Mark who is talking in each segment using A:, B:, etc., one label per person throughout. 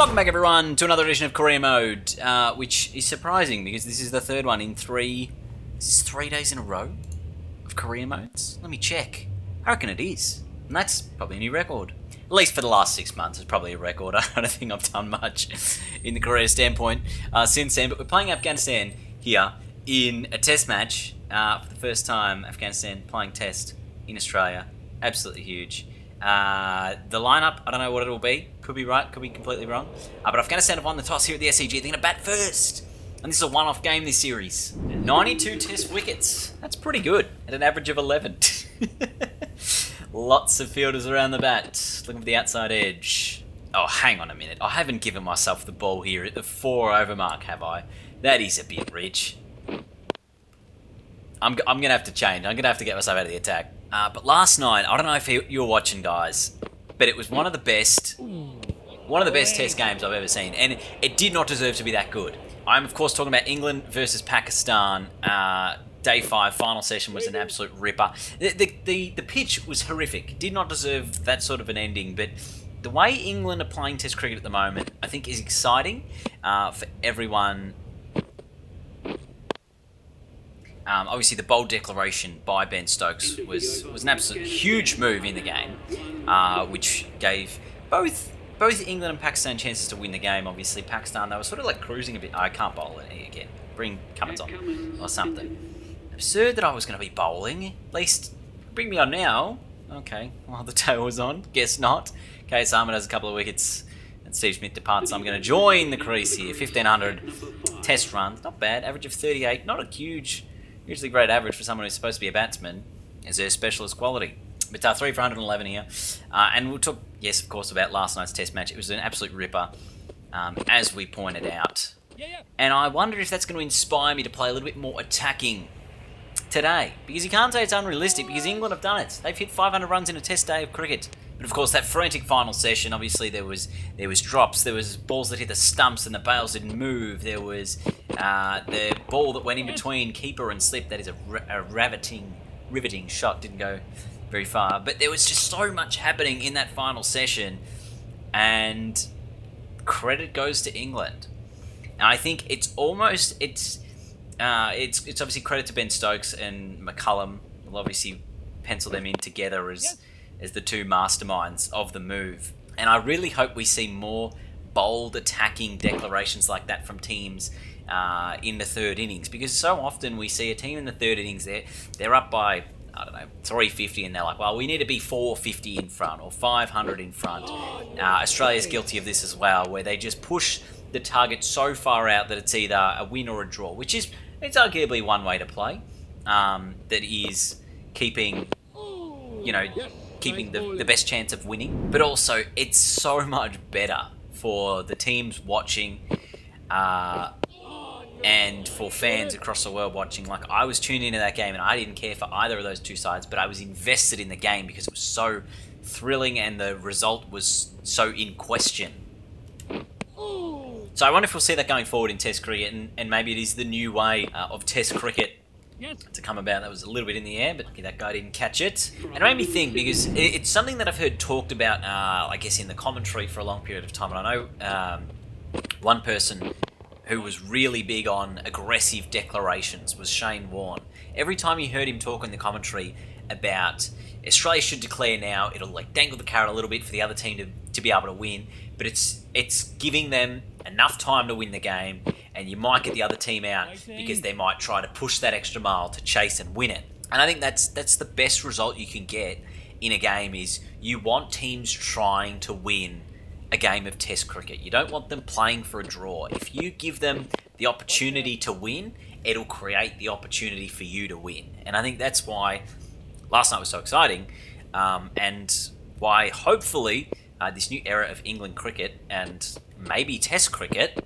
A: Welcome back, everyone, to another edition of Career Mode, which is surprising because this is the third one in three. Is this 3 days in a row of Career Modes? Let me check. I reckon it is, and that's probably a new record. At least for the last 6 months, it's probably a record. I don't think I've done much in the career standpoint since then. But we're playing Afghanistan here in a test match for the first time. Afghanistan playing test in Australia. Absolutely huge. The lineup, I don't know what it'll be. Could be right, could be completely wrong. But Afghanistan have won the toss here at the SCG. They're going to bat first. And this is a one-off game this series. 92 test wickets. That's pretty good at an average of 11. Lots of fielders around the bat. Looking for the outside edge. Oh, hang on a minute. I haven't given myself the ball here at the 4 over mark, have I? That is a bit rich. I'm going to have to change. I'm going to have to get myself out of the attack. But last night, I don't know if you were watching, guys, but it was one of the best test games I've ever seen, and it did not deserve to be that good. I'm, of course, talking about England versus Pakistan. Day 5, final session was an absolute ripper. The pitch was horrific. Did not deserve that sort of an ending, but the way England are playing test cricket at the moment, I think is exciting for everyone. Obviously, the bold declaration by Ben Stokes was an absolute huge move in the game, which gave both England and Pakistan chances to win the game. Obviously, Pakistan, they were sort of like cruising a bit. I can't bowl it again. Bring Cummins on or something. Absurd that I was going to be bowling. At least bring me on now. Okay, while the tail was on. Guess not. KS Ahmed has a couple of wickets and Steve Smith departs. So I'm going to join the crease here. 1,500 test runs. Not bad. Average of 38. Not a hugely great average for someone who's supposed to be a batsman. Is their specialist quality. But 3 for 111 here. And we'll talk, yes, of course, about last night's test match. It was an absolute ripper, as we pointed out. And I wonder if that's going to inspire me to play a little bit more attacking today. Because you can't say it's unrealistic, because England have done it. They've hit 500 runs in a test day of cricket. But of course, that frantic final session, obviously there was drops, there was balls that hit the stumps and the bails didn't move, there was the ball that went in between keeper and slip, that is a riveting shot, didn't go very far. But there was just so much happening in that final session, and credit goes to England. And I think it's obviously credit to Ben Stokes and McCullum. We'll obviously pencil them in together as the two masterminds of the move. And I really hope we see more bold attacking declarations like that from teams in the third innings, because so often we see a team in the third innings, they're up by, I don't know, 350, and they're like, well, we need to be 450 in front or 500 in front. Australia's guilty of this as well, where they just push the target so far out that it's either a win or a draw, which is, it's arguably one way to play, that is keeping the best chance of winning. But also, it's so much better for the teams watching and for fans across the world watching. Like, I was tuned into that game and I didn't care for either of those two sides, but I was invested in the game because it was so thrilling and the result was so in question. So I wonder if we'll see that going forward in Test cricket, and maybe it is the new way of Test cricket to come about. That was a little bit in the air, but lucky that guy didn't catch it. And it made me think, because it's something that I've heard talked about, I guess, in the commentary for a long period of time. And I know one person who was really big on aggressive declarations was Shane Warne. Every time you heard him talk in the commentary about Australia should declare now, it'll like dangle the carrot a little bit for the other team to be able to win, but it's giving them enough time to win the game, and you might get the other team out because they might try to push that extra mile to chase and win it. And I think that's the best result you can get in a game, is you want teams trying to win a game of Test cricket. You don't want them playing for a draw. If you give them the opportunity to win, it'll create the opportunity for you to win. And I think that's why last night was so exciting, and why hopefully this new era of England cricket and maybe Test cricket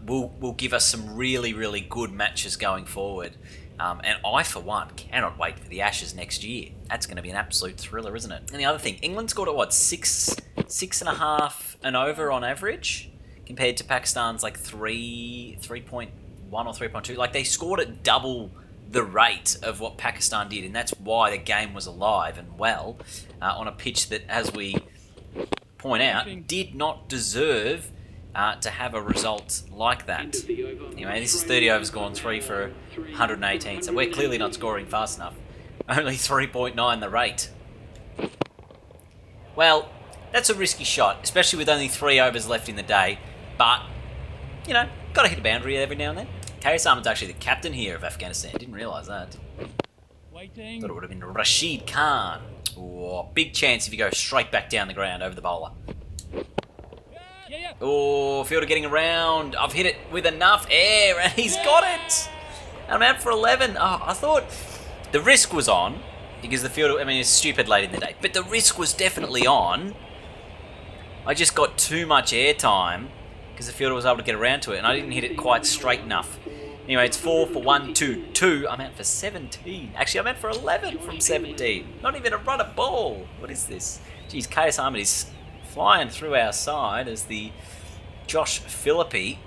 A: will give us some really, really good matches going forward. And I, for one, cannot wait for the Ashes next year. That's going to be an absolute thriller, isn't it? And the other thing, England scored at what, 6.5 and over on average, compared to Pakistan's like 3.1 or 3.2. Like, they scored at double the rate of what Pakistan did, and that's why the game was alive and well on a pitch that, as we point out, did not deserve to have a result like that. Anyway, this is 30 overs gone, 3 for 118, so we're clearly not scoring fast enough. Only 3.9 the rate. Well, that's a risky shot, especially with only 3 overs left in the day, but, you know, got to hit a boundary every now and then. Karis Ahmed's actually the captain here of Afghanistan, didn't realise that.
B: Waiting.
A: Thought it would have been Rashid Khan. Oh, big chance if you go straight back down the ground over the bowler. Oh, fielder getting around. I've hit it with enough air and he's got it. And I'm out for 11. Oh, I thought the risk was on because the fielder, I mean, it's stupid late in the day, but the risk was definitely on. I just got too much air time because the fielder was able to get around to it and I didn't hit it quite straight enough. Anyway, it's 4 for 1, 2, 2. I'm out for 17. Actually, I'm out for 11 from 17. Not even a run a ball. What is this? Geez, Karis Ahmed is flying through our side as the Josh Philippi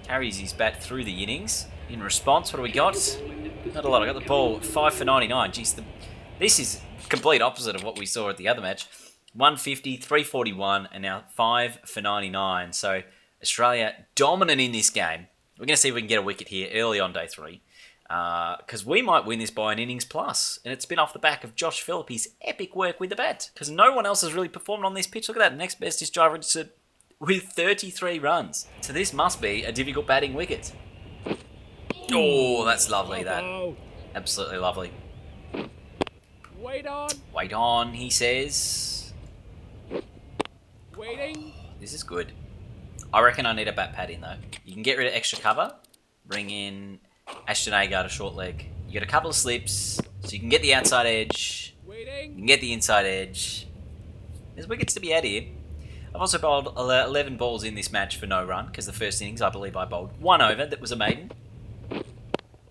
A: carries his bat through the innings. In response, what do we got? Not a lot. I got the ball 5 for 99. Geez, this is complete opposite of what we saw at the other match. 150, 341, and now 5 for 99. So Australia dominant in this game. We're going to see if we can get a wicket here early on day 3. Because we might win this by an innings plus. And it's been off the back of Josh Philippi's epic work with the bat. Because no one else has really performed on this pitch. Look at that. Next best is driver with 33 runs. So this must be a difficult batting wicket. Oh, that's lovely, that. Absolutely lovely.
B: Wait on.
A: Wait on, he says.
B: Waiting.
A: This is good. I reckon I need a bat pad in, though. You can get rid of extra cover. Bring in Ashton Agar to short leg. You got a couple of slips, so you can get the outside edge.
B: Waiting.
A: You can get the inside edge. There's wickets to be had here. I've also bowled 11 balls in this match for no run, because the first innings, I believe I bowled 1 over. That was a maiden.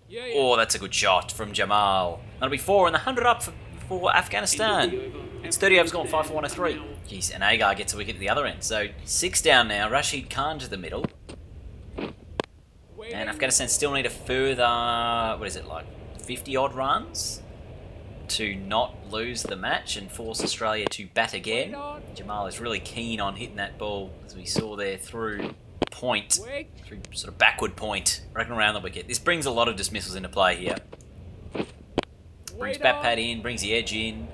B: Yeah.
A: Oh, that's a good shot from Jamal. That'll be 4 and the 100 up for Afghanistan. It's 30 overs gone, 5 for 103. Jeez, and Agar gets a wicket at the other end. So 6 down now. Rashid Khan to the middle. And Afghanistan still need a further, what is it, like 50 odd runs to not lose the match and force Australia to bat again. Jamal is really keen on hitting that ball, as we saw there, through point, through sort of backward point, right around the wicket. This brings a lot of dismissals into play here. Brings bat pad in, brings the edge in,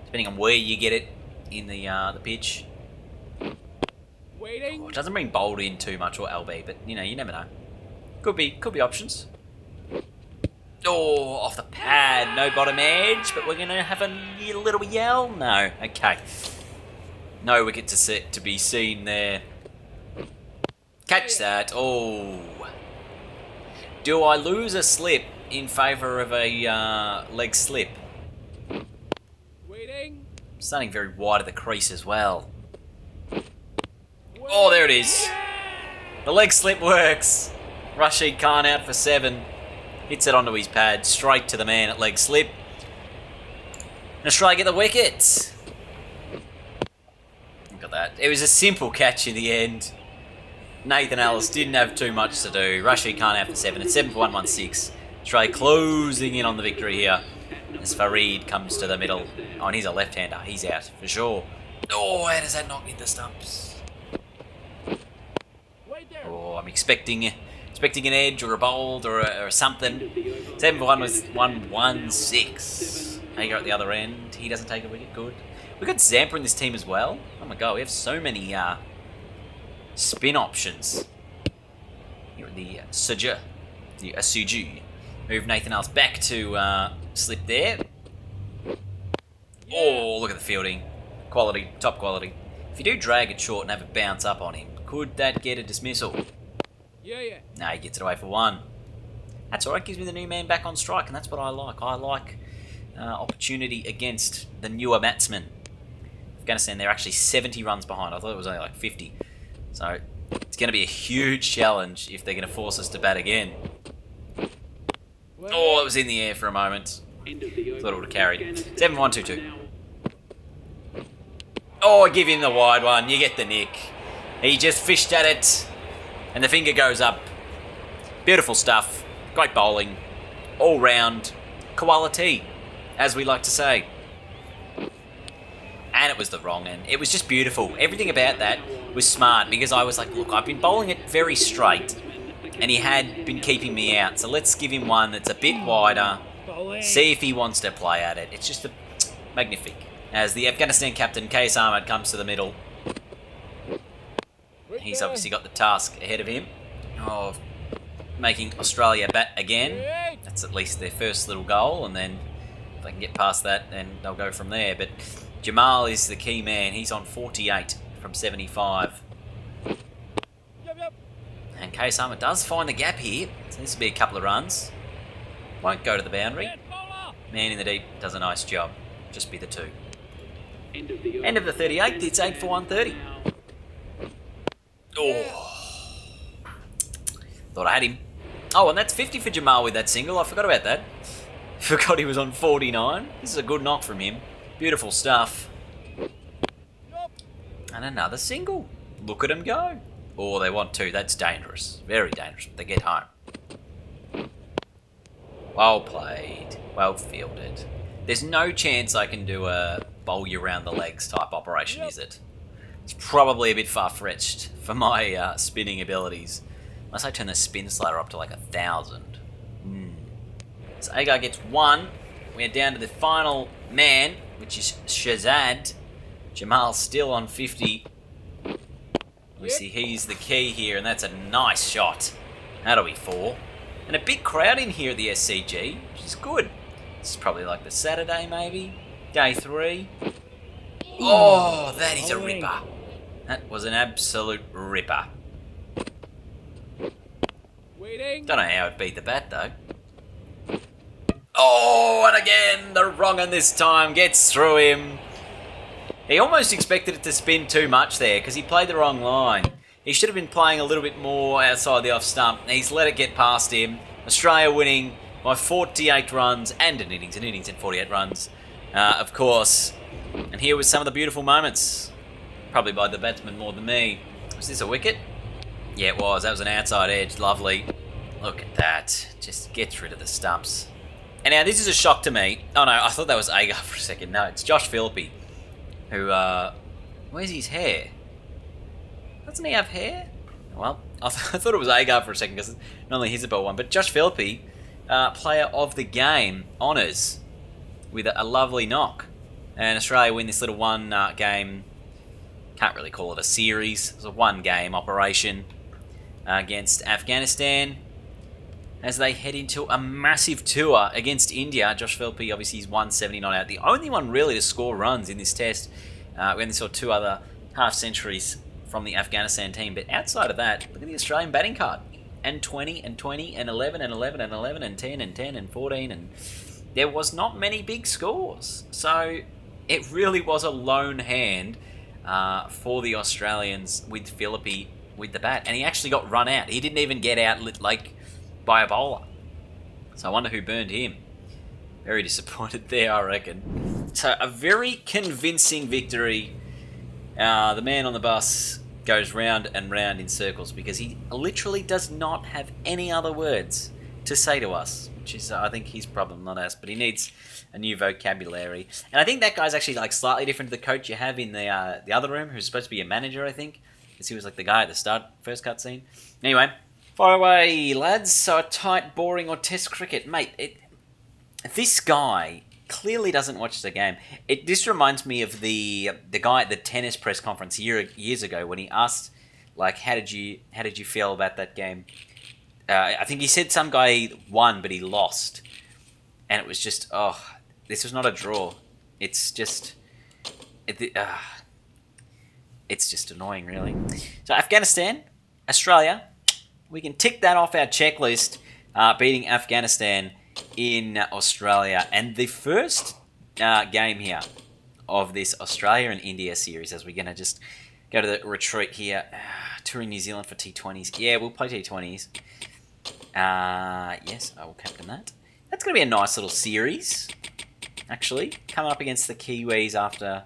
A: depending on where you get it in the pitch. Oh, it doesn't bring bold in too much or LB, but you know, you never know. Could be options. Oh, off the pad, no bottom edge, but we're gonna have a little yell. No, okay. No wicket to be seen there. Catch that. Oh. Do I lose a slip in favour of a leg slip? Starting very wide of the crease as well. Oh, there it is. The leg slip works. Rashid Khan out for 7. Hits it onto his pad, straight to the man at leg slip. And Australia get the wicket. Look at that. It was a simple catch in the end. Nathan Ellis didn't have too much to do. Rashid Khan out for 7. It's 7 for 116. Australia closing in on the victory here. As Farid comes to the middle. Oh, and he's a left-hander. He's out for sure. Oh, how does that knock in the stumps? Oh, I'm expecting an edge or a bold or a something. 7 for 1 was 116. Hager at the other end. He doesn't take a wicket. Good. We've got Zampa in this team as well. Oh my god, we have so many spin options. Here at the Asuju. Move Nathan Ellis back to slip there. Oh, look at the fielding. Quality, top quality. If you do drag it short and have it bounce up on him, could that get a dismissal?
B: Yeah.
A: No, he gets it away for 1. That's alright, gives me the new man back on strike, and that's what I like. I like opportunity against the newer batsmen. Afghanistan, they're actually 70 runs behind. I thought it was only like 50. So, it's going to be a huge challenge if they're going to force us to bat again. Oh, it was in the air for a moment. Thought it would have carried. 7 for 122. Oh, give him the wide one. You get the nick. He just fished at it. And the finger goes up. Beautiful stuff. Great bowling. All round. Quality, as we like to say. and it was the wrong end. It was just beautiful. Everything about that was smart because I was like, look, I've been bowling it very straight, and he had been keeping me out. So let's give him one that's a bit wider, see if he wants to play at it. It's just magnific. As the Afghanistan captain, Qais Ahmed, comes to the middle. He's obviously got the task ahead of him of making Australia bat again. That's at least their first little goal, and then if they can get past that, then they'll go from there. But Jamal is the key man. He's on 48 from 75. And Qais Ahmed does find the gap here. So this will be a couple of runs. Won't go to the boundary. Man in the deep does a nice job. Just be the 2. End of the 38th. It's 8 for 130. Oh. Thought I had him. Oh, and that's 50 for Jamal with that single. I forgot about that. Forgot he was on 49. This is a good knock from him. Beautiful stuff. And another single. Look at him go. Oh, they want 2. That's dangerous. Very dangerous. They get home. Well played. Well fielded. There's no chance I can do a bowl you around the legs type operation, is it? It's probably a bit far-fetched for my spinning abilities. Unless I turn the spin slider up to like 1,000. So Agar gets 1. We're down to the final man, which is Shazad. Jamal's still on 50. Obviously, he's the key here, and that's a nice shot. That'll be 4. And a big crowd in here at the SCG, which is good. This is probably like the Saturday, maybe. Day 3. Oh, that is a ripper. That was an absolute ripper.
B: Waiting.
A: Don't know how it beat the bat, though. Oh, and again, the wrong one this time gets through him. He almost expected it to spin too much there because he played the wrong line. He should have been playing a little bit more outside the off stump. He's let it get past him. Australia winning by 48 runs and an innings and 48 runs, of course. And here was some of the beautiful moments. Probably by the batsman more than me. Was this a wicket? Yeah, it was. That was an outside edge. Lovely. Look at that. Just gets rid of the stumps. And now this is a shock to me. Oh no, I thought that was Agar for a second. No, it's Josh Philippe. Who, where's his hair? Doesn't he have hair? Well, I thought it was Agar for a second because normally he's about one. But Josh Philippe, player of the game, honours with a lovely knock. And Australia win this little one game. Can't really call it a series. It was a one game operation against Afghanistan as they head into a massive tour against India. Josh Philippe obviously is 179 out. The only one really to score runs in this test. We only saw 2 other half centuries from the Afghanistan team. But outside of that, look at the Australian batting card. And 20 and 20 and 11 and 11 and 11 and 10 and 10 and 14. And there was not many big scores. So it really was a lone hand for the Australians with Philippe with the bat. And he actually got run out. He didn't even get out like by a bowler. So I wonder who burned him. Very disappointed there, I reckon. So a very convincing victory. The man on the bus goes round and round in circles because he literally does not have any other words to say to us, which is, I think, his problem, not us. But he needs a new vocabulary. And I think that guy's actually like slightly different to the coach you have in the other room, who's supposed to be a manager, I think. Because he was like the guy at the start, first cutscene. Anyway, fire away, lads. So a tight, boring, or test cricket. Mate, this guy clearly doesn't watch the game. This reminds me of the guy at the tennis press conference years ago when he asked, like, how did you feel about that game? I think he said some guy won, but he lost. And it was just, this was not a draw. It's just, it's just annoying, really. So Afghanistan, Australia, we can tick that off our checklist, beating Afghanistan in Australia. And the first game here of this Australia and India series, as we're going to just go to the retreat here, touring New Zealand for T20s. Yeah, we'll play T20s. Yes, I will captain that. That's going to be a nice little series, actually. Coming up against the Kiwis after...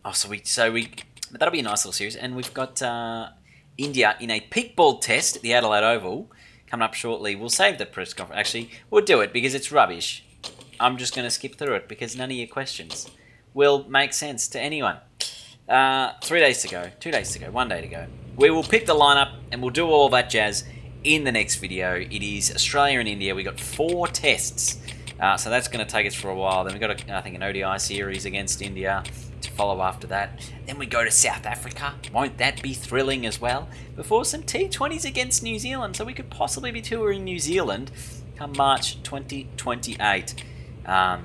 A: that'll be a nice little series. And we've got India in a peak ball test at the Adelaide Oval coming up shortly. We'll save the press conference. Actually, we'll do it because it's rubbish. I'm just going to skip through it because none of your questions will make sense to anyone. 3 days to go, 2 days to go, 1 day to go. We will pick the lineup and we'll do all that jazz in the next video. It is Australia and India. We got 4 tests, so that's going to take us for a while. Then we got, I think, an ODI series against India to follow after that. Then we go to South Africa. Won't that be thrilling as well? Before some T20s against New Zealand, so we could possibly be touring New Zealand come March 2028. But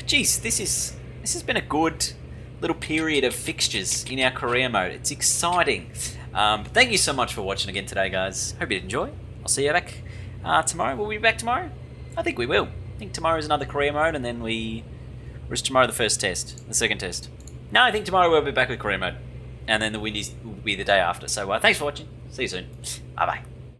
A: geez, this has been a good little period of fixtures in our career mode. It's exciting. But thank you so much for watching again today, guys. Hope you did enjoy. I'll see you back tomorrow. Will we be back tomorrow? I think we will. I think tomorrow's another career mode, and then or is tomorrow the first test? The second test? No, I think tomorrow we'll be back with career mode. And then the Windies will be the day after. So thanks for watching. See you soon. Bye-bye.